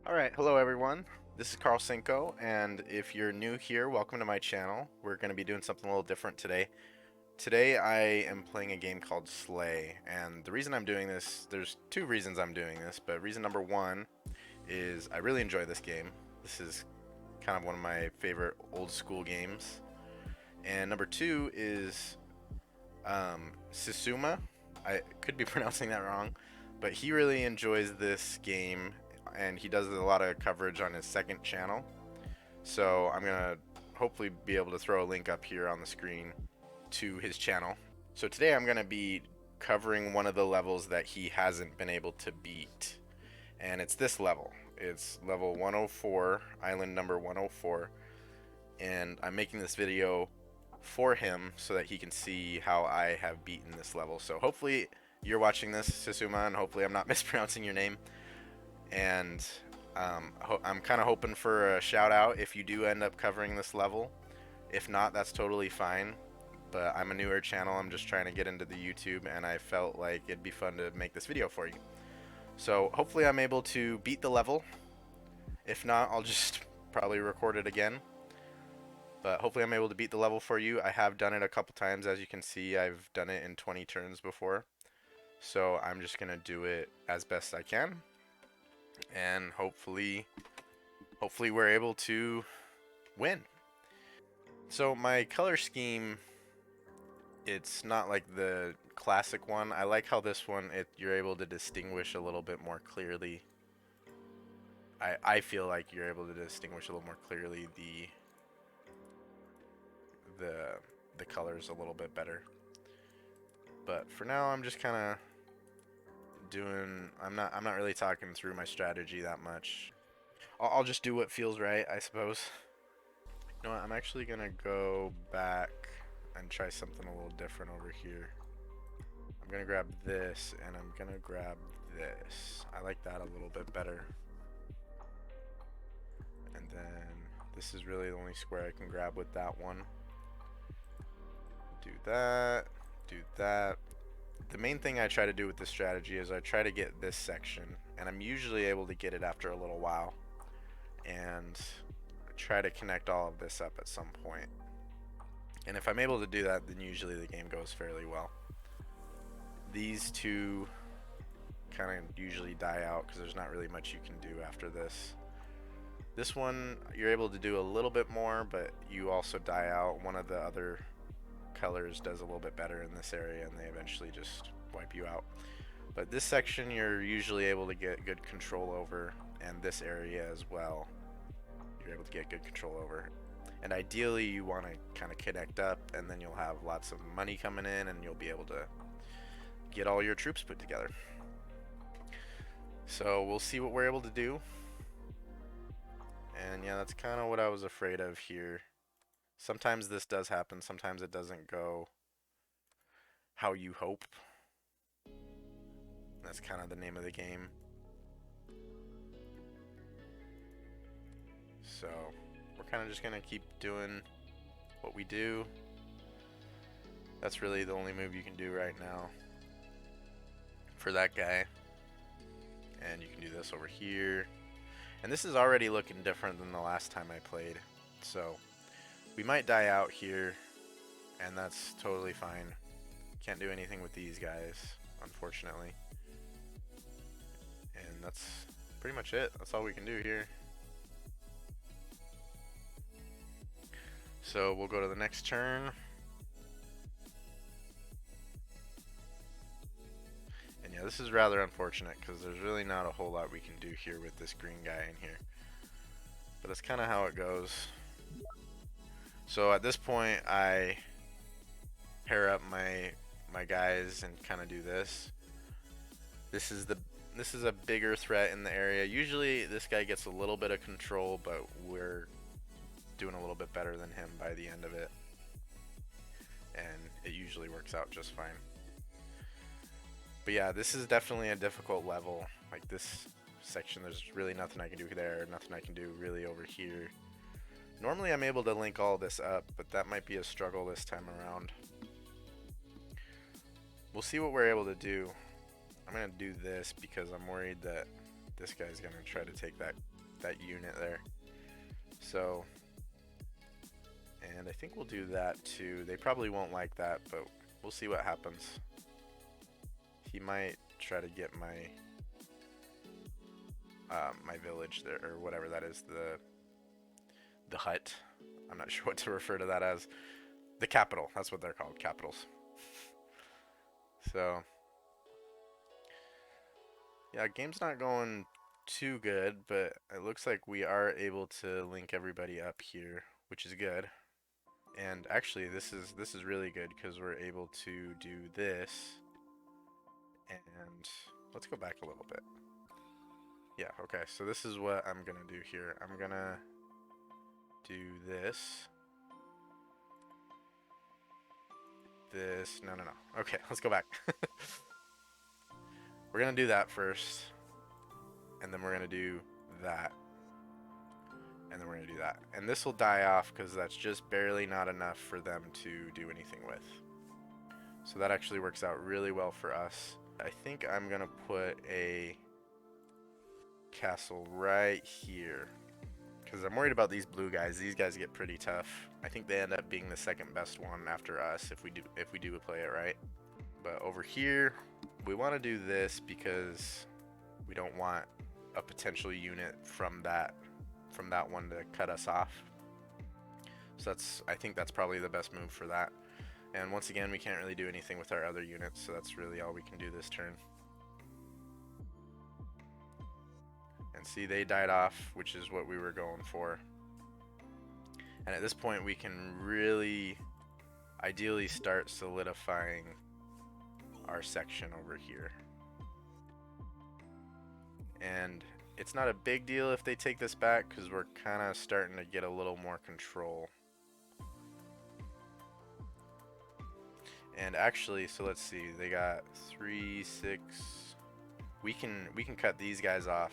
Alright, hello everyone. This is Carl Cinco, and if you're new here, welcome to my channel. We're going to be doing something a little different today. Today I am playing a game called Slay, and the reason I'm doing this, there's two reasons I'm doing this, but reason number one is I really enjoy this game. This is kind of one of my favorite old school games. And number two is Xisuma. I could be pronouncing that wrong, but he really enjoys this game and he does a lot of coverage on his second channel. So I'm gonna hopefully be able to throw a link up here on the screen to his channel. So today I'm gonna be covering one of the levels that he hasn't been able to beat, and it's this level. It's level 104, island number 104, and I'm making this video for him so that he can see how I have beaten this level. So hopefully you're watching this, Xisuma, and hopefully I'm not mispronouncing your name. And I'm kind of hoping for a shout out if you do end up covering this level. If not, that's totally fine. But I'm a newer channel, I'm just trying to get into the YouTube, and I felt like it'd be fun to make this video for you. So hopefully I'm able to beat the level. If not, I'll just probably record it again. But hopefully I'm able to beat the level for you. I have done it a couple times, as you can see. I've done it in 20 turns before. So I'm just going to do it as best I can. And hopefully we're able to win. So my color scheme, it's not like the classic one. I like how this one, you're able to distinguish a little bit more clearly. I feel like you're able to distinguish a little more clearly the colors a little bit better. But for now, I'm just kind of doing. I'm not really talking through my strategy that much. I'll just do what feels right, I suppose. You know what? I'm actually gonna go back and try something a little different over here. I'm gonna grab this and I'm gonna grab this. I like that a little bit better. And then this is really the only square I can grab with that one. Do that, do that. The main thing I try to do with this strategy is I try to get this section, and I'm usually able to get it after a little while, and try to connect all of this up at some point. And if I'm able to do that, then usually the game goes fairly well. These two kind of usually die out because there's not really much you can do after this. This one you're able to do a little bit more, but you also die out. One of the other colors does a little bit better in this area, and they eventually just wipe you out. But this section you're usually able to get good control over, and this area as well you're able to get good control over. And ideally you want to kind of connect up, and then you'll have lots of money coming in and you'll be able to get all your troops put together. So we'll see what we're able to do. And yeah, that's kind of what I was afraid of here. Sometimes this does happen, sometimes it doesn't go how you hope. That's kind of the name of the game. So we're kind of just gonna keep doing what we do. That's really the only move you can do right now for that guy. And you can do this over here. And this is already looking different than the last time I played. So we might die out here, and that's totally fine. Can't do anything with these guys, unfortunately. And that's pretty much it. That's all we can do here. So we'll go to the next turn. And yeah, this is rather unfortunate because there's really not a whole lot we can do here with this green guy in here. But that's kind of how it goes. So at this point, I pair up my guys and kind of do this. This is a bigger threat in the area. Usually this guy gets a little bit of control, but we're doing a little bit better than him by the end of it. And it usually works out just fine. But yeah, this is definitely a difficult level. Like this section, there's really nothing I can do there, nothing I can do really over here. Normally I'm able to link all this up, but that might be a struggle this time around. We'll see what we're able to do. I'm going to do this because I'm worried that this guy's gonna try to take that unit there. So, and I think we'll do that too. They probably won't like that, but we'll see what happens. He might try to get my my village there, or whatever that is, the hut. I'm not sure what to refer to that as. The capital. That's what they're called, capitals. So, yeah, game's not going too good, but it looks like we are able to link everybody up here, which is good. And actually, this is really good because we're able to do this. And let's go back a little bit. Yeah, okay, so this is what I'm gonna do here. I'm gonna do this. No. Okay, let's go back. We're gonna do that first. And then we're gonna do that. And then we're gonna do that. And this will die off because that's just barely not enough for them to do anything with. So that actually works out really well for us. I think I'm gonna put a castle right here because I'm worried about these blue guys. These guys get pretty tough. I think they end up being the second best one after us if we do play it right. But over here, we want to do this because we don't want a potential unit from that one to cut us off. So I think that's probably the best move for that. And once again, we can't really do anything with our other units, so that's really all we can do this turn. And see, they died off, which is what we were going for. And at this point, we can really ideally start solidifying our section over here. And it's not a big deal if they take this back because we're kind of starting to get a little more control. And actually, so let's see, they got 3, 6. We can cut these guys off.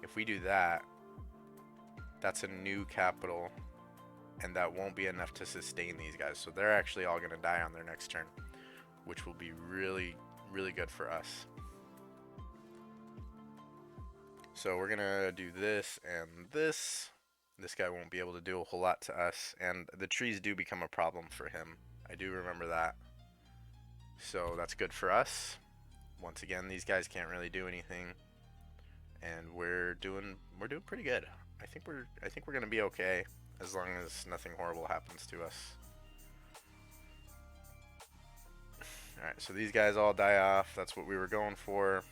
If we do that, that's a new capital, and that won't be enough to sustain these guys. So they're actually all gonna die on their next turn, which will be really, really good for us. So we're gonna do this and this. This guy won't be able to do a whole lot to us, and the trees do become a problem for him. I do remember that. So that's good for us. Once again, these guys can't really do anything, and we're doing pretty good. I think we're gonna be okay as long as nothing horrible happens to us. All right, so these guys all die off. That's what we were going for.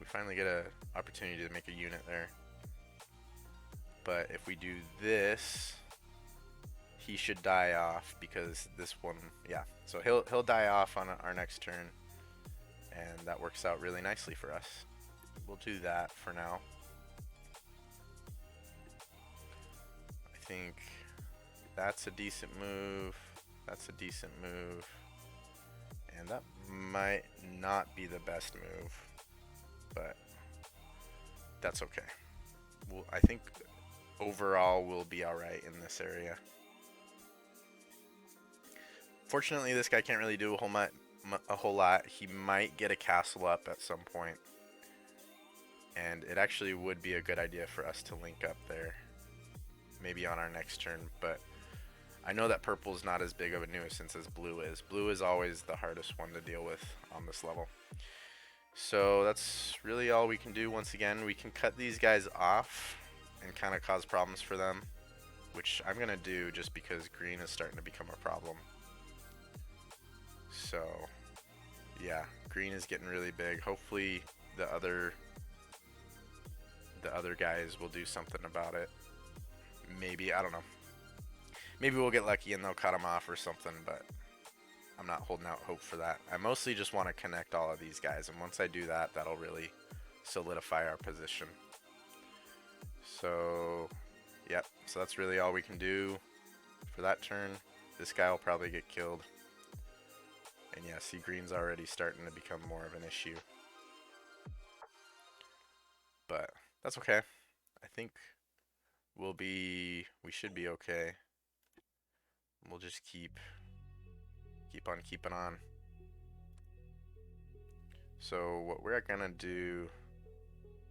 We finally get an opportunity to make a unit there. But if we do this, he should die off because this one, yeah. So he'll die off on our next turn, and that works out really nicely for us. We'll do that for now. I think that's a decent move. That's a decent move. And that might not be the best move, but that's okay. I think overall we'll be alright in this area. Fortunately, this guy can't really do a whole lot. He might get a castle up at some point, and it actually would be a good idea for us to link up there, maybe on our next turn. But I know that purple is not as big of a nuisance as blue is. Blue is always the hardest one to deal with on this level. So that's really all we can do. Once again, we can cut these guys off and kind of cause problems for them, which I'm gonna do just because green is starting to become a problem. So yeah, green is getting really big. Hopefully the other guys will do something about it. Maybe, I don't know. Maybe we'll get lucky and they'll cut them off or something, but I'm not holding out hope for that. I mostly just want to connect all of these guys, and once I do that, that'll really solidify our position. So, yep, so that's really all we can do for that turn. This guy will probably get killed. And yeah, see, green's already starting to become more of an issue. But that's okay. I think we should be okay. We'll just keep on keeping on. So what we're gonna do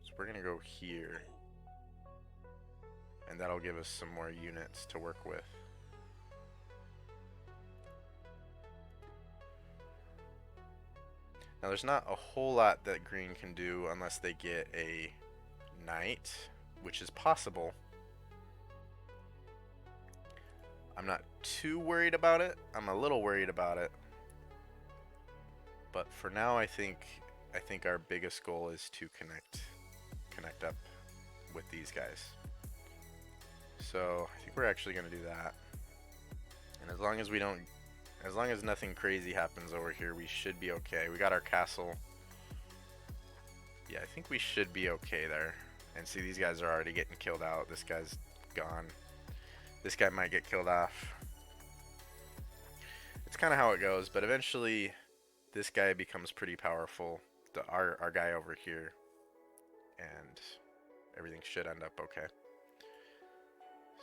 So we're gonna go here, and that'll give us some more units to work with. Now there's not a whole lot that green can do unless they get a knight, which is possible. I'm not too worried about it. I'm a little worried about it. But for now, I think our biggest goal is to connect up with these guys. So I think we're actually going to do that. And as long as nothing crazy happens over here, we should be okay. We got our castle. Yeah, I think we should be okay there. And see, these guys are already getting killed out. This guy's gone. This guy might get killed off. It's kind of how it goes, but eventually this guy becomes pretty powerful. Our guy over here. And everything should end up okay.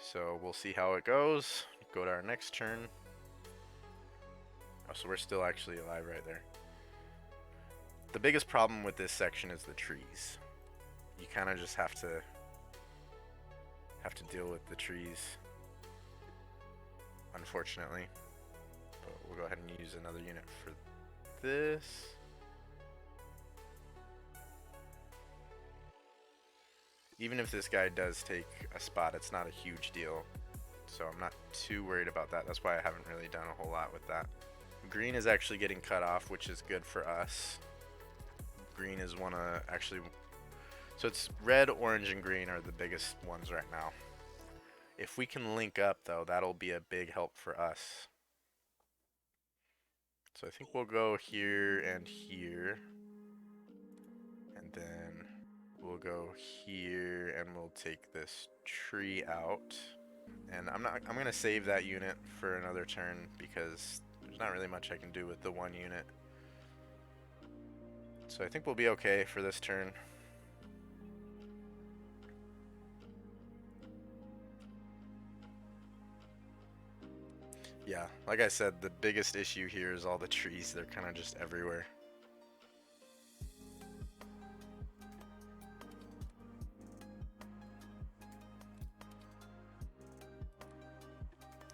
So we'll see how it goes. Go to our next turn. Oh, so we're still actually alive right there. The biggest problem with this section is the trees. You kind of just have to deal with the trees, unfortunately. But we'll go ahead and use another unit for this. Even if this guy does take a spot, it's not a huge deal. So I'm not too worried about that. That's why I haven't really done a whole lot with that. Green is actually getting cut off, which is good for us. Green is one of actually... So it's red, orange, and green are the biggest ones right now. If we can link up, though, that'll be a big help for us. So I think we'll go here and here. And then we'll go here and we'll take this tree out. And I'm gonna save that unit for another turn because there's not really much I can do with the one unit. So I think we'll be okay for this turn. Yeah, like I said, the biggest issue here is all the trees. They're kind of just everywhere.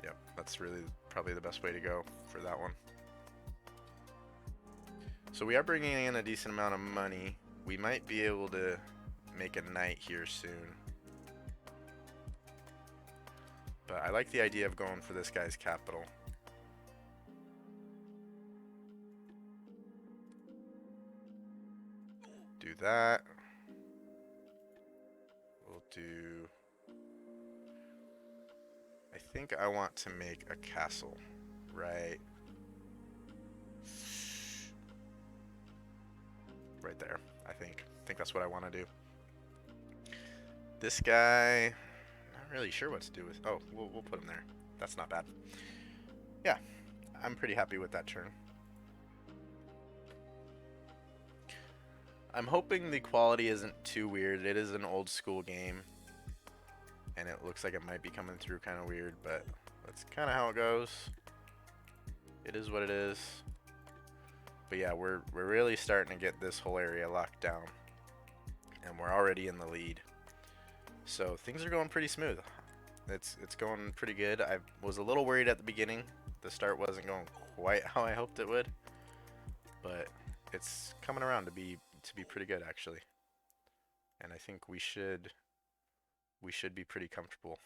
Yep, that's really probably the best way to go for that one. So we are bringing in a decent amount of money. We might be able to make a knight here soon. But I like the idea of going for this guy's capital. Do that. We'll do... I think I want to make a castle, right there. I think that's what I want to do. This guy, not really sure what to do with. Oh, we'll put him there. That's not bad. Yeah, I'm pretty happy with that turn. I'm hoping the quality isn't too weird. It is an old school game, and it looks like it might be coming through kind of weird, but that's kind of how it goes. It is what it is. But yeah, we're really starting to get this whole area locked down, and we're already in the lead. So things are going pretty smooth. It's going pretty good. I was a little worried at the beginning. The start wasn't going quite how I hoped it would, but it's coming around to be pretty good actually. And I think we should be pretty comfortable.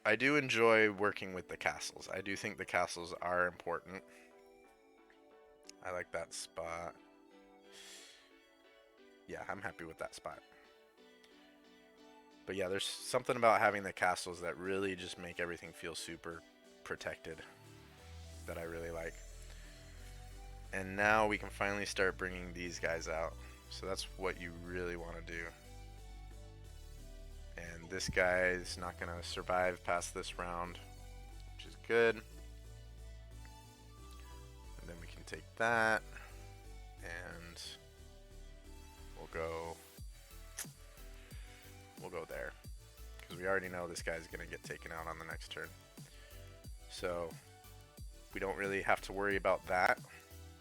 I do enjoy working with the castles. I do think the castles are important. I like that spot. Yeah, I'm happy with that spot. But yeah, there's something about having the castles that really just make everything feel super protected that I really like. And now we can finally start bringing these guys out. So that's what you really want to do. And this guy is not going to survive past this round, which is good. And then we can take that, and we'll go there, because we already know this guy's going to get taken out on the next turn. So we don't really have to worry about that.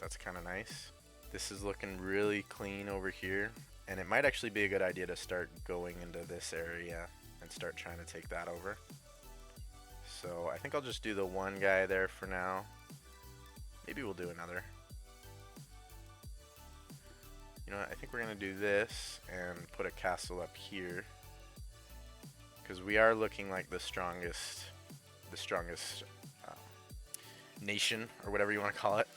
That's kind of nice. This is looking really clean over here. And it might actually be a good idea to start going into this area and start trying to take that over. So I think I'll just do the one guy there for now. Maybe we'll do another. You know what, I think we're gonna do this and put a castle up here, because we are looking like the strongest nation, or whatever you want to call it.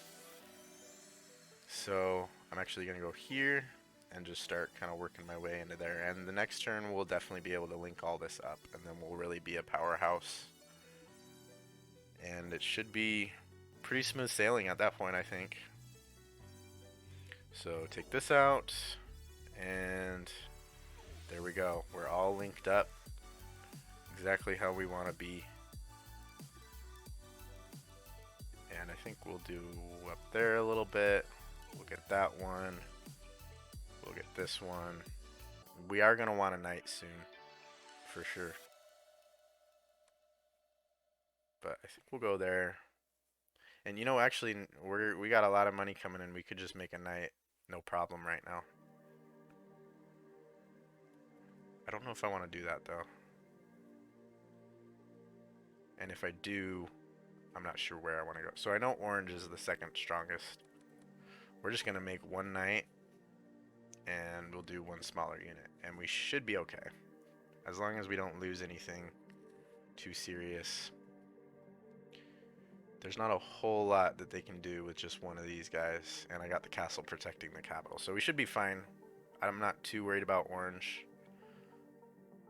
So I'm actually gonna go here and just start kind of working my way into there. And the next turn we'll definitely be able to link all this up, and then we'll really be a powerhouse. And it should be pretty smooth sailing at that point, I think. So take this out, and there we go. We're all linked up exactly how we want to be. And I think we'll do up there a little bit. We'll get that one. We'll get this one. We are going to want a knight soon, for sure. But I think we'll go there. And you know, actually, we got a lot of money coming in. We could just make a knight, no problem right now. I don't know if I want to do that though. And if I do, I'm not sure where I want to go. So I know orange is the second strongest. We're just gonna make one knight, and we'll do one smaller unit, and we should be okay, as long as we don't lose anything too serious. There's not a whole lot that they can do with just one of these guys, and I got the castle protecting the capital, so we should be fine. I'm not too worried about orange,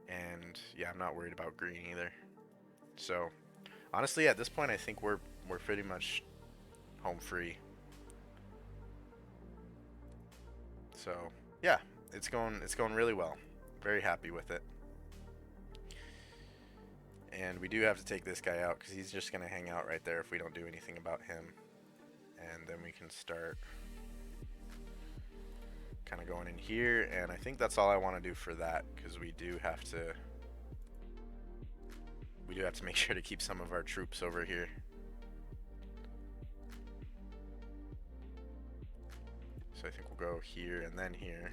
and yeah, I'm not worried about green either. So honestly, at this point, I think we're pretty much home free. So yeah, it's going really well. Very happy with it. And we do have to take this guy out because he's just going to hang out right there if we don't do anything about him. And then we can start kind of going in here. And I think that's all I want to do for that, because we do have to make sure to keep some of our troops over here. So I think we'll go here and then here.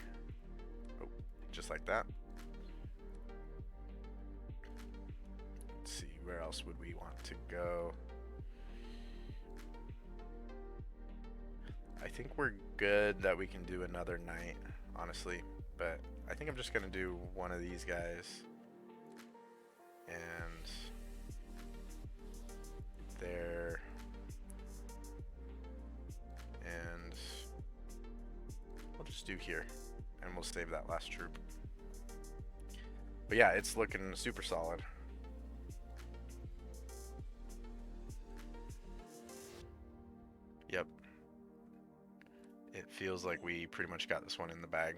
Oh, just like that. Let's see, where else would we want to go? I think we're good that we can do another knight, honestly. But I think I'm just going to do one of these guys. And there. And we'll just do here. And we'll save that last troop. But yeah, it's looking super solid. Yep. It feels like we pretty much got this one in the bag.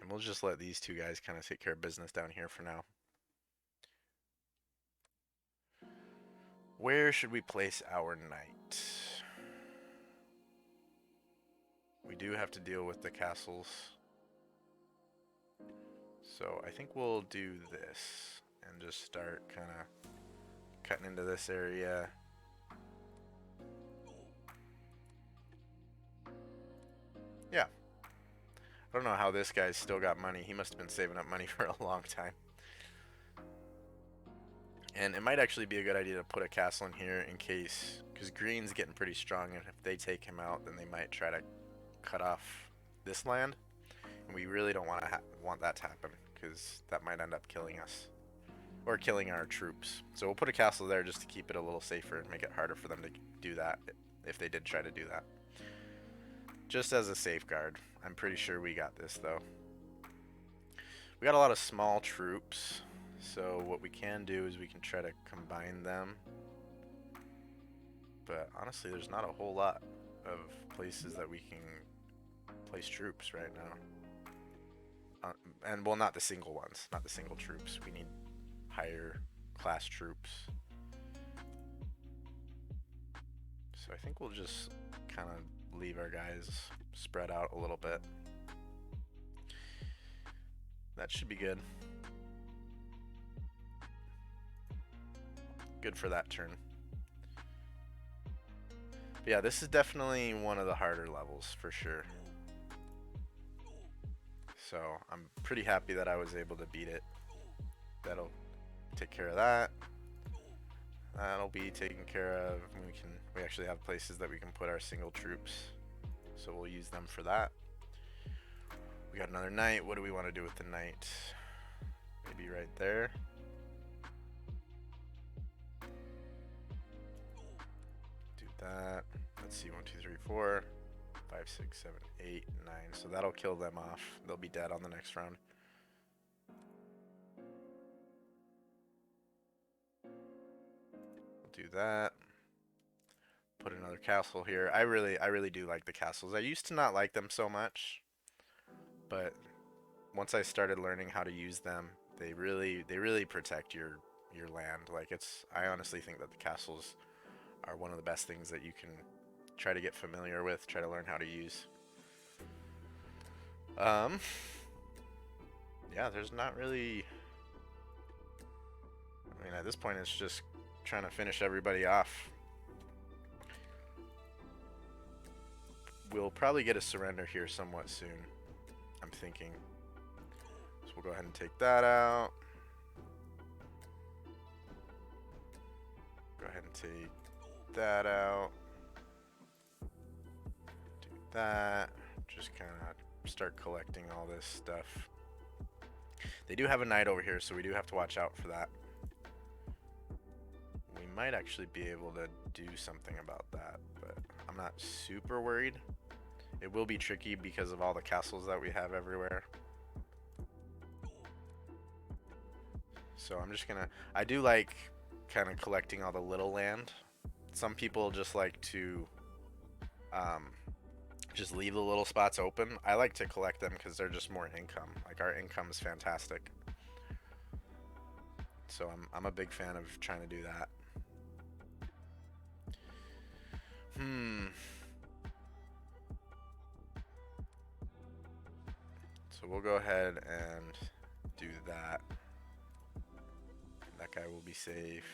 And we'll just let these two guys kind of take care of business down here for now. Where should we place our knight? We do have to deal with the castles. So I think we'll do this and just start kind of cutting into this area. Yeah. I don't know how this guy's still got money. He must have been saving up money for a long time. And it might actually be a good idea to put a castle in here in case, because green's getting pretty strong, and if they take him out, then they might try to cut off this land. And we really don't want that to happen, because that might end up killing us. Or killing our troops. So we'll put a castle there just to keep it a little safer and make it harder for them to do that if they did try to do that. Just as a safeguard. I'm pretty sure we got this though. We got a lot of small troops, so what we can do is we can try to combine them. But honestly, there's not a whole lot of places that we can place troops right now. And well, not the single ones, not the single troops. We need higher class troops. So I think we'll just kind of leave our guys spread out a little bit. That should be good. Good for that turn. But yeah, this is definitely one of the harder levels for sure. So I'm pretty happy that I was able to beat it. That'll take care of that. That'll be taken care of. We actually have places that we can put our single troops, so we'll use them for that. We got another knight. What do we want to do with the knight? Maybe right there. Do that. Let's see, 1, 2, 3, 4, 5, 6, 7, 8, 9. So that'll kill them off. They'll be dead on the next round. We'll do that. Put another castle here. I really do like the castles. I used to not like them so much, but once I started learning how to use them, they really protect your land. Like, I honestly think that the castles are one of the best things that you can try to get familiar with, try to learn how to use. Yeah, there's not really, I mean, at this point it's just trying to finish everybody off. We'll probably get a surrender here somewhat soon, I'm thinking. So we'll go ahead and take that out. Go ahead and take that out. Do that. Just kind of start collecting all this stuff. They do have a knight over here, so we do have to watch out for that. We might actually be able to do something about that, but I'm not super worried. It will be tricky because of all the castles that we have everywhere. So I'm just gonna, I do like kind of collecting all the little land. Some people just like to just leave the little spots open. I like to collect them because they're just more income. Like, our income is fantastic. So I'm a big fan of trying to do that. So we'll go ahead and do that. That guy will be safe.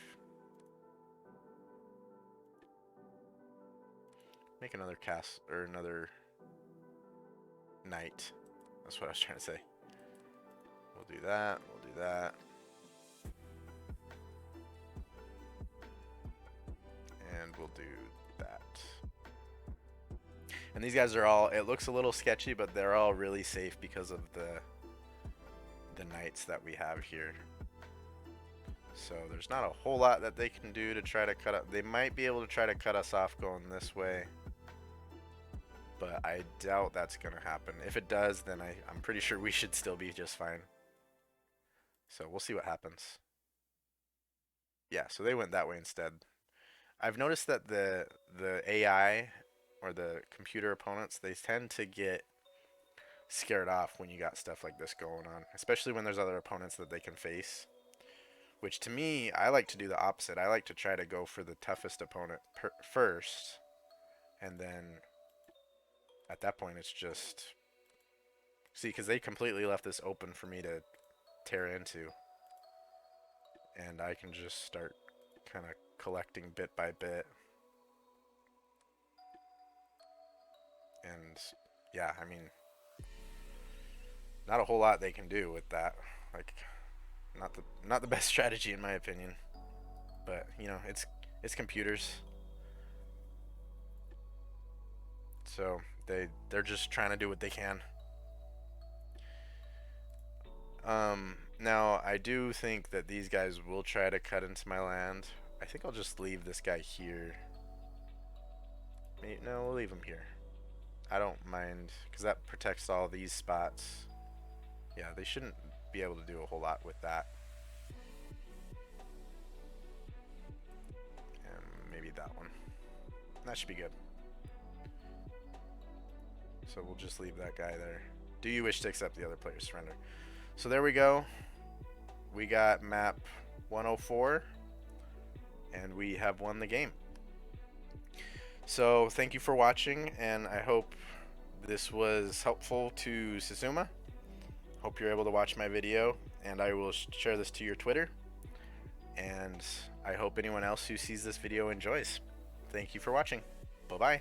Make another cast or another knight. That's what I was trying to say. We'll do that. We'll do that. And we'll do that. And these guys are all, it looks a little sketchy, but they're all really safe because of the knights that we have here. So there's not a whole lot that they can do to try to cut up. They might be able to try to cut us off going this way, but I doubt that's gonna happen. If it does, then I'm pretty sure we should still be just fine. So we'll see what happens. Yeah, so they went that way instead. I've noticed that the AI or the computer opponents, they tend to get scared off when you got stuff like this going on, especially when there's other opponents that they can face. Which, to me, I like to do the opposite. I like to try to go for the toughest opponent first, and then at that point it's just, see, because they completely left this open for me to tear into, and I can just start kind of collecting bit by bit. And yeah, I mean, not a whole lot they can do with that. Like, not the best strategy in my opinion, but you know, it's computers, so they're just trying to do what they can. Now I do think that these guys will try to cut into my land. I think I'll just leave this guy here. No, we'll leave him here. I don't mind, because that protects all these spots. Yeah, they shouldn't be able to do a whole lot with that. And maybe that one. That should be good. So we'll just leave that guy there. Do you wish to accept the other player's surrender? So there we go. We got map 104, and we have won the game. So thank you for watching, and I hope this was helpful to Xisuma. Hope you're able to watch my video, and I will share this to your Twitter. And I hope anyone else who sees this video enjoys. Thank you for watching. Bye-bye.